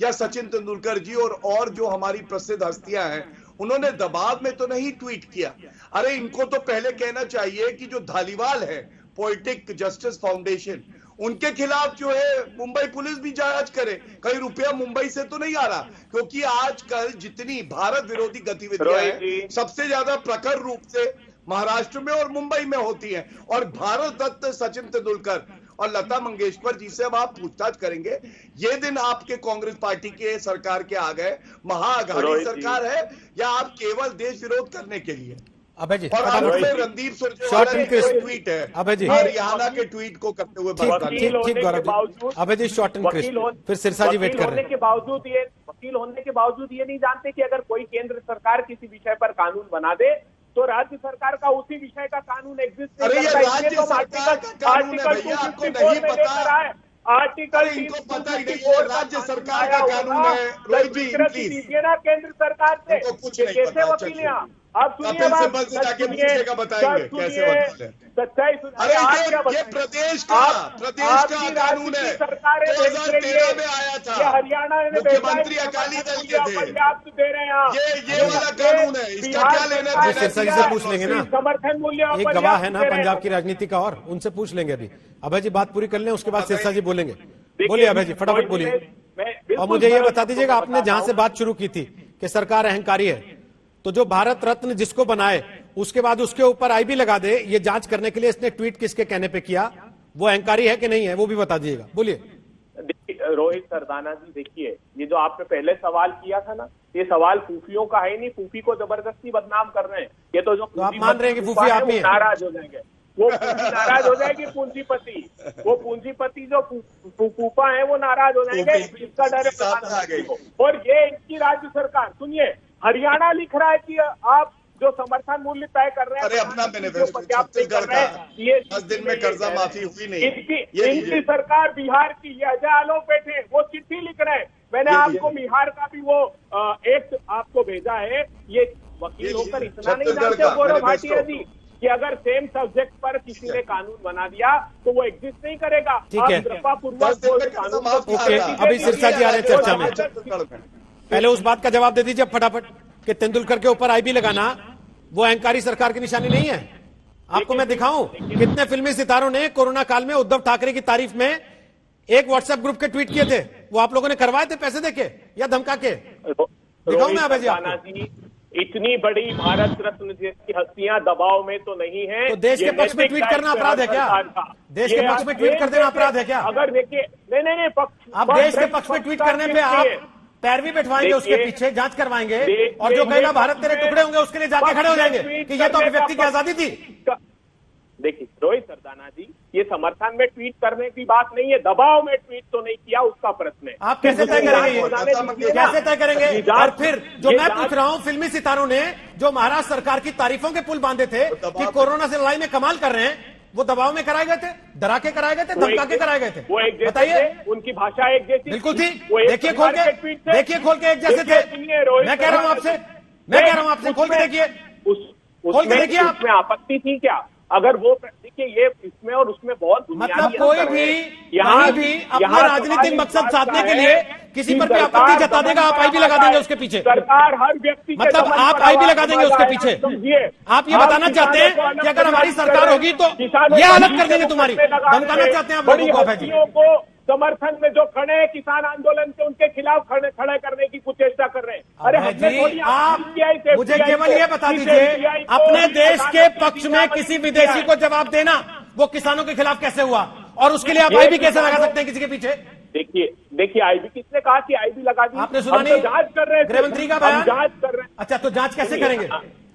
या सचिन तेंदुलकर जी और जो हमारी प्रसिद्ध हस्तियां हैं, उन्होंने दबाव में तो नहीं ट्वीट किया। अरे इनको तो पहले कहना चाहिए कि जो धालीवाल है, पोएटिक जस्टिस फाउंडेशन, उनके खिलाफ जो है मुंबई पुलिस भी जांच करे, कहीं रुपया मुंबई से तो नहीं आ रहा। क्योंकि आजकल जितनी भारत विरोधी गतिविधियां हैं, सबसे ज्यादा प्रखर रूप से महाराष्ट्र में और मुंबई में होती हैं। और भारत रत्न सचिन तेंदुलकर और लता मंगेशकर जी से अब आप पूछताछ करेंगे। ये दिन आपके कांग्रेस पार्टी के सरकार के आ गए, महाआघाड़ी सरकार है, या आप केवल देश विरोध करने के लिए? अभय जी, और आप में रणदीप सुरजेवाला का ट्वीट है, अभय जी, हरियाणा के ट्वीट को करते हुए ठीक गौरव, अभय जी शॉर्ट एंड क्रिस्प, फिर सिरसा जी वेट कर रहे हैं। वकील होने के बावजूद ये नहीं जानते कि अगर कोई केंद्र सरकार किसी विषय पर कानून बना दे तो राज्य सरकार का उसी विषय का कानून एग्जिस्ट नहीं करता। राज्य सरकार का कानून है भैया, आपको नहीं पता? आर्टिकल इनको पता ही नहीं है, राज्य सरकार का कानून है। रोहित जी प्लीज, ना केंद्र सरकार से कुछ नहीं कैसे पता। वकील यहाँ आप सुनिए, जाके पूछेगा, बताएंगे कैसे वकील है। सच्चाई अरे ये प्रदेश का कानून है, 2013 में आया था, हरियाणा ने मुख्यमंत्री अकाली दल के थे। पर्याप्त दे रहे हैं ये वाला कानून है, इसका क्या लेना देना? सिरसा जी से पूछ लेंगे ना, समर्थन मूल्य एक गवाह है ना पंजाब की राजनीति का, और उनसे पूछ लेंगे अभी। अभय जी बात पूरी कर लें, उसके बाद सिरसा जी बोलेंगे। बोलिए अभय जी, फटाफट बोलिए। और मुझे ये बता दीजिएगा, आपने जहां से बात शुरू की थी कि सरकार अहंकारी है, तो जो भारत रत्न जिसको बनाए उसके बाद उसके ऊपर आईबी लगा दे, ये जांच करने के लिए इसने ट्वीट किसके कहने पे किया, वो अहंकारी है कि नहीं है, वो भी बता दीजिएगा। बोलिए। रोहित सरदाना जी, देखिए ये जो आपने पहले सवाल किया था ना, ये सवाल फूफियों का है नहीं, फूफी को जबरदस्ती बदनाम कर रहे हैं। ये तो जो आप मान रहे हैं कि फूफी आप ही हैं? नाराज हो जाएंगे, वो फूफी नाराज हो जाएगी, पूंजीपति, वो पूंजीपति जो फूफा है वो नाराज हो जाएंगे, इसका डर है प्रधानमंत्री को। और ये इनकी राज्य सरकार, सुनिए हरियाणा लिख रहा है कि आप जो समर्थन मूल्य तय कर रहे हैं, अरे अपना मैनिफेस्टो छत्तीसगढ़ का 10 दिन में कर्जा माफी हुई नहीं। इनकी सरकार बिहार की, ये अजय आलोक बैठे वो चिट्ठी लिख रहे हैं। मैंने आपको बिहार का भी वो एक्ट आपको भेजा है। ये वकील होकर इतना नहीं जानते गौरव भाटिया जी कि अगर सेम सब्जेक्ट पर किसी ने कानून बना दिया तो वो एग्जिस्ट नहीं करेगा। ठीक है, अभी सिरसा जी आ रहे हैं चर्चा में, पहले उस बात का जवाब दे दीजिए फटाफट कि तेंदुलकर के ऊपर आईबी लगाना वो अहंकारी सरकार की निशानी नहीं है। आपको मैं दिखाऊं कितने फिल्मी सितारों ने कोरोना काल में उद्धव ठाकरे की तारीफ में एक व्हाट्सएप ग्रुप के ट्वीट किए थे, वो आप लोगों ने करवाए थे पैसे देके या धमका के? दिखाऊं मैं अभय जी आपको? इतनी बड़ी भारत रत्न जैसी हस्तियां दबाव में तो नहीं है। तो देश के पक्ष में ट्वीट करना अपराध है क्या? देश के पक्ष में ट्वीट कर देना अपराध है क्या? अगर देखिए, नहीं पक्ष, आप देश के पक्ष में ट्वीट करने पे आप पैरवी बैठवाएंगे, उसके पीछे जांच करवाएंगे और जो कहेगा भारत तेरे टुकड़े होंगे उसके लिए जाके खड़े हो जाएंगे कि ये तो अभिव्यक्ति की आजादी थी। देखिए रोहित सरदाना जी, ये समर्थन में ट्वीट करने की बात नहीं है, दबाव में ट्वीट तो नहीं किया उसका प्रश्न है। आप कैसे तय करेंगे, कैसे तय करेंगे? और फिर जो मैं पूछ रहा हूं, फिल्मी सितारों ने जो महाराष्ट्र सरकार की तारीफों के पुल बांधे थे कि कोरोना से लड़ाई में कमाल कर रहे हैं, वो दबाव में कराए गए थे, डरा के कराए गए थे, धमका के कराए गए थे? वो एक जैसे बताइए। उनकी भाषा एक जैसी बिल्कुल थी, देखिए खोल के एक जैसे थे। मैं कह रहा हूं आपसे खोल के देखिए, खोल के देखिए। उसमें आपत्ति थी क्या? अगर वो देखिए, ये इसमें और उसमें बहुत मतलब कोई भी यहाँ भी अपना राजनीतिक मकसद साधने के लिए किसी पर भी आपत्ति जता देगा, आप आईबी लगा देंगे उसके पीछे। सरकार हर व्यक्ति, मतलब आप आईबी लगा देंगे उसके पीछे। आप ये बताना चाहते हैं कि अगर हमारी सरकार होगी तो ये हालत कर देंगे तुम्हारी, धमकाना चाहते हैं आप लोगों को? अभय जी को समर्थन में जो खड़े हैं किसान आंदोलन के, उनके खिलाफ खड़े करने की कुछ चेष्टा कर रहे हैं। अरे जी, आप मुझे केवल ये बता दीजिए, अपने देश के पक्ष में किसी विदेशी को जवाब देना वो किसानों के खिलाफ कैसे हुआ, और उसके लिए आप आईबी कैसे लगा सकते हैं किसी के पीछे? देखिए आईबी किसने कहा कि आईबी लगा दी? आपने सुना नहीं? जांच कर रहे हैं, गृह मंत्री का बयान, जांच कर रहे हैं। अच्छा, तो जांच कैसे करेंगे?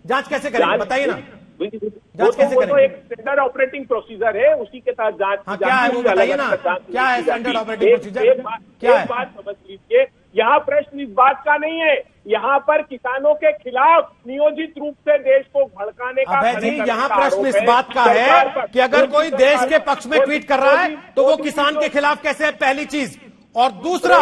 जांच कैसे करेंगे बताइए ना, जांच कैसे करेंगे? तो एक स्टैंडर्ड ऑपरेटिंग प्रोसीजर है, उसी के तहत जांच। क्या है वो बताइए ना, क्या है स्टैंडर्ड ऑपरेटिंग प्रोसीजर? क्या है? बात समझ लीजिए, यहाँ प्रश्न इस बात का नहीं है, यहाँ पर किसानों के खिलाफ नियोजित रूप से देश को भड़काने का। अभय जी, यहाँ प्रश्न इस बात का है कि अगर कोई देश के पक्ष में ट्वीट कर रहा है तो वो किसान के खिलाफ कैसे है, पहली चीज। और दूसरा,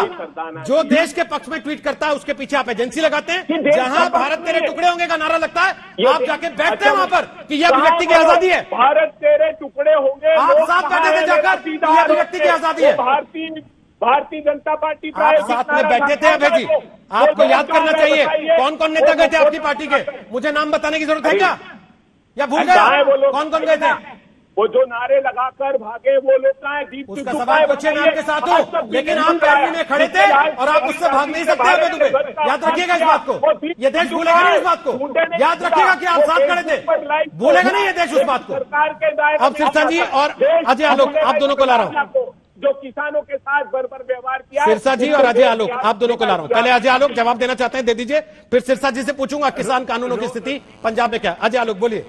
जो देश के पक्ष में ट्वीट करता है उसके पीछे आप एजेंसी लगाते हैं। जहां भारत तेरे टुकड़े होंगे का नारा लगता है, आप जाके बैठते हैं वहां पर कि यह अभिव्यक्ति की आजादी है। भारत तेरे टुकड़े होंगे, आप साथ बैठे थे जाकर, यह अभिव्यक्ति की आजादी है। भारतीय जनता पार्टी आप साथ में बैठे थे अभय जी, आपको याद करना चाहिए कौन कौन नेता गए थे आपकी पार्टी के। मुझे नाम बताने की जरूरत है क्या, या भूल गए कौन कौन गए थे? वो जो नारे लगाकर भागे वो लोग कहाँ हैं? उसका सवाल पूछे मैं आपके साथ हूँ, लेकिन आप पैरवी में खड़े थे और आप उससे भाग नहीं सकते अभय दुबे। याद रखिएगा इस बात को, ये देश भूलेगा नहीं इस बात को। याद रखिएगा कि आप साथ खड़े थे, भूलेगा नहीं ये देश उस बात को। अब सिरसा जी और अजय आलोक, आप दोनों को ला रहा हूँ, जो किसानों के साथ बर्बर व्यवहार किया। सिरसा जी और अजय आलोक, आप दोनों को ला रहा हूँ। पहले अजय आलोक जवाब देना चाहते हैं, दे दीजिए, फिर सिरसा जी से पूछूंगा किसान कानूनों की स्थिति पंजाब में क्या। अजय आलोक बोलिए।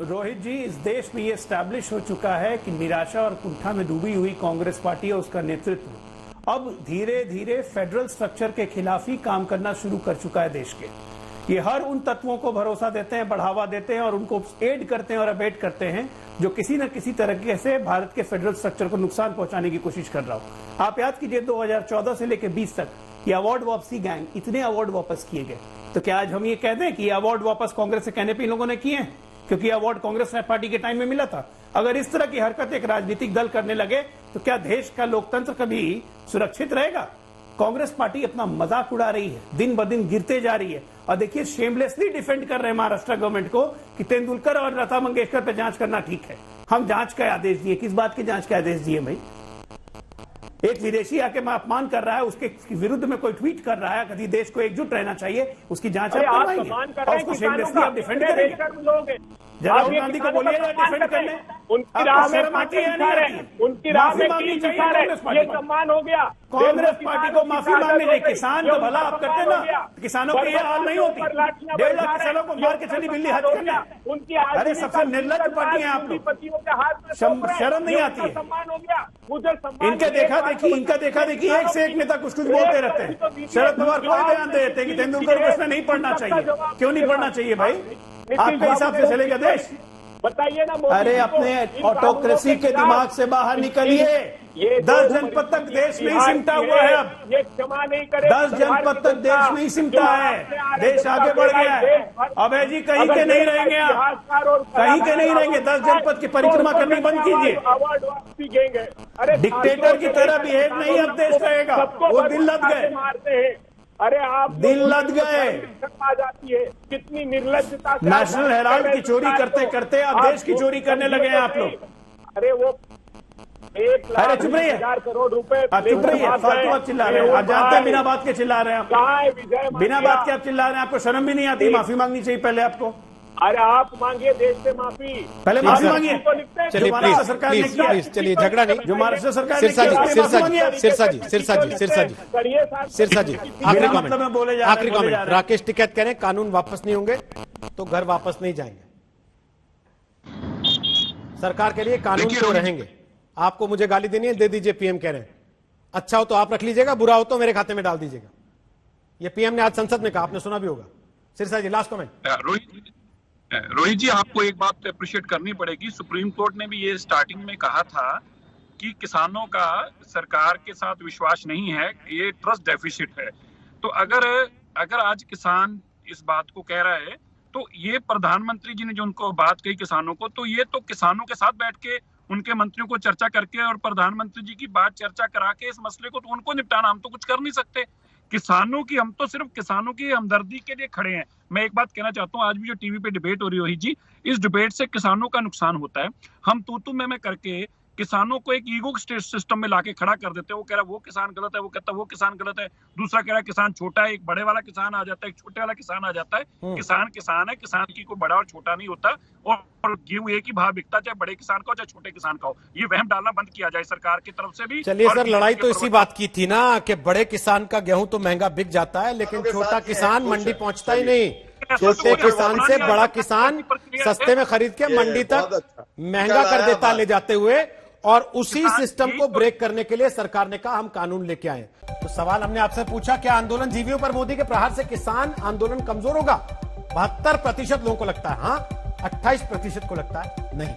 रोहित जी, इस देश में ये स्टैब्लिश हो चुका है कि निराशा और कुंठा में डूबी हुई कांग्रेस पार्टी और उसका नेतृत्व अब धीरे धीरे फेडरल स्ट्रक्चर के खिलाफ ही काम करना शुरू कर चुका है देश के। ये हर उन तत्वों को भरोसा देते हैं, बढ़ावा देते हैं और उनको एड करते हैं और अबेट करते हैं जो किसी न किसी तरीके से भारत के फेडरल स्ट्रक्चर को नुकसान पहुंचाने की कोशिश कर रहा हो। आप याद कीजिए 2014 से लेकर 20 तक ये अवार्ड वापसी गैंग, इतने अवार्ड वापस किए गए। तो क्या आज हम ये कह दें कि ये अवार्ड वापस कांग्रेस से कहने पे इन लोगों ने किए हैं क्योंकि अवार्ड कांग्रेस पार्टी के टाइम में मिला था? अगर इस तरह की हरकत एक राजनीतिक दल करने लगे तो क्या देश का लोकतंत्र कभी सुरक्षित रहेगा? कांग्रेस पार्टी अपना मजाक उड़ा रही है, दिन ब दिन गिरते जा रही है। और देखिए, शेमलेसली डिफेंड कर रहे हैं महाराष्ट्र गवर्नमेंट को कि तेंदुलकर और लता मंगेशकर पे जांच करना ठीक है। हम जांच का आदेश दिए, किस बात की जांच के आदेश दिए भाई? एक विदेशी आके अपमान कर रहा है, उसके विरुद्ध में कोई ट्वीट कर रहा है, कभी देश को एकजुट रहना चाहिए, उसकी जांच आप करवाएंगे और उसको शेमलेसली आप डिफेंड करेंगे? राहुल गांधी को बोलिएगा डिफेंड करने, उनकी राह में पार्टी बिछा रहे, उनकी राह में कील बिछा रहे, ये सम्मान हो गया। कांग्रेस पार्टी को माफी मांगनी चाहिए। किसान तो भला आप करते ना, किसानों की ये हाल नहीं होती। 1.5 लाख किसानों को मार के चली बिल्ली हज करने। उनकी अरे सबसे निर्लज पार्टी है आप लोग, शर्म नहीं आती है। सम्मान हो गया, मुझे इनका देखा देखी एक से एक नेता कुछ बोलते रहते हैं। शरद पवार कोई बयान दे देते हैं कि तेंदुलकर को इसमें नहीं पढ़ना चाहिए। क्यों नहीं पढ़ना चाहिए भाई? आपके हिसाब से चलेगा देश? बताइए ना। अरे अपने ऑटोक्रेसी के दिमाग से बाहर निकलिए। 10 जनपद तक देश नहीं सिमटा हुआ है। अब ये क्षमा नहीं करे, 10 जनपद तक देश नहीं सिमटा है। देश आगे बढ़ गया है। अभय जी कहीं के नहीं रहेंगे, आप कहीं के नहीं रहेंगे। 10 जनपद की परिक्रमा करनी बंद कीजिए। अरे डिक्टेटर की तरह बिहेव नहीं अब देश रहेगा। वो दिल लद गए, मारते हैं। अरे आप दिल लद गए। आ जाती है कितनी निर्लजता। नेशनल हेराल्ड की चोरी करते करते अब देश की चोरी करने लगे हैं आप लोग। अरे वो 1,00,000 करोड़ रुपए चुप रहिए, फालतू आप चिल्ला रहे हैं। आप जानते हैं बिना बात के चिल्ला रहे हैं आप। बिना बात के आप चिल्ला रहे हैं। आपको शर्म भी नहीं आती? माफी मांगनी चाहिए पहले आपको। अरे आप मांगिए देश से माफी, पहले माफी मांगिए। चलिए प्लीज चलिए, झगड़ा नहीं। जो महाराष्ट्र सरकार सिरसा जी आखिरी कमेंट। राकेश टिकैत कह रहे हैं कानून वापस नहीं होंगे तो घर वापस नहीं जाएंगे। सरकार के लिए कानून तो रहेंगे। आपको मुझे गाली देनी है, दे दीजिए। पीएम कह रहे हैं अच्छा हो तो आप रख लीजिएगा, बुरा हो तो मेरे खाते में डाल दीजिएगा। ये पीएम ने आज संसद में कहा, आपने सुना भी होगा। सिरसा जी लास्ट कमेंट। रोहित जी, आपको एक बात अप्रिशिएट करनी पड़ेगी। सुप्रीम कोर्ट ने भी ये स्टार्टिंग में कहा था कि किसानों का सरकार के साथ विश्वास नहीं है, ये ट्रस्ट डेफिसिट है। तो अगर आज किसान इस बात को कह रहा है तो ये प्रधानमंत्री जी ने जो उनको बात कही किसानों को, तो ये तो किसानों के साथ बैठ के उनके मंत्रियों को चर्चा करके और प्रधानमंत्री जी की बात चर्चा करा के इस मसले को तो उनको निपटाना, हम तो कुछ कर नहीं सकते। किसानों की, हम तो सिर्फ किसानों की हमदर्दी के लिए खड़े हैं। मैं एक बात कहना चाहता हूँ, आज भी जो टीवी पे डिबेट हो रही है रोहित जी, इस डिबेट से किसानों का नुकसान होता है। हम तू में करके किसानों को एक ईगो सिस्टम में लाके खड़ा कर देते हैं। वो कह रहा है वो किसान गलत है, वो कहता है वो किसान गलत है, दूसरा कह रहा है किसान छोटा है। एक बड़े वाला किसान आ जाता है, एक छोटे वाला किसान आ जाता है। किसान किसान है, किसान की कोई बड़ा और छोटा नहीं होता। और गेहूं एक ही भाव बिकता, चाहे बड़े किसान का हो चाहे छोटे किसान का हो। ये वहम डालना बंद किया जाए सरकार की तरफ से भी। चलिए सर, लड़ाई तो इसी बात की थी ना कि बड़े किसान का गेहूं तो महंगा बिक जाता है, लेकिन छोटा किसान मंडी पहुंचता ही नहीं। छोटे किसान से बड़ा किसान सस्ते में खरीद के मंडी तक महंगा कर देता ले जाते हुए। और उसी सिस्टम को ब्रेक करने के लिए सरकार ने कहा हम कानून लेके आए। तो सवाल हमने आपसे पूछा, क्या आंदोलन जीवियों पर मोदी के प्रहार से किसान आंदोलन कमजोर होगा? 72% लोगों को लगता है हाँ, 28% को लगता है नहीं।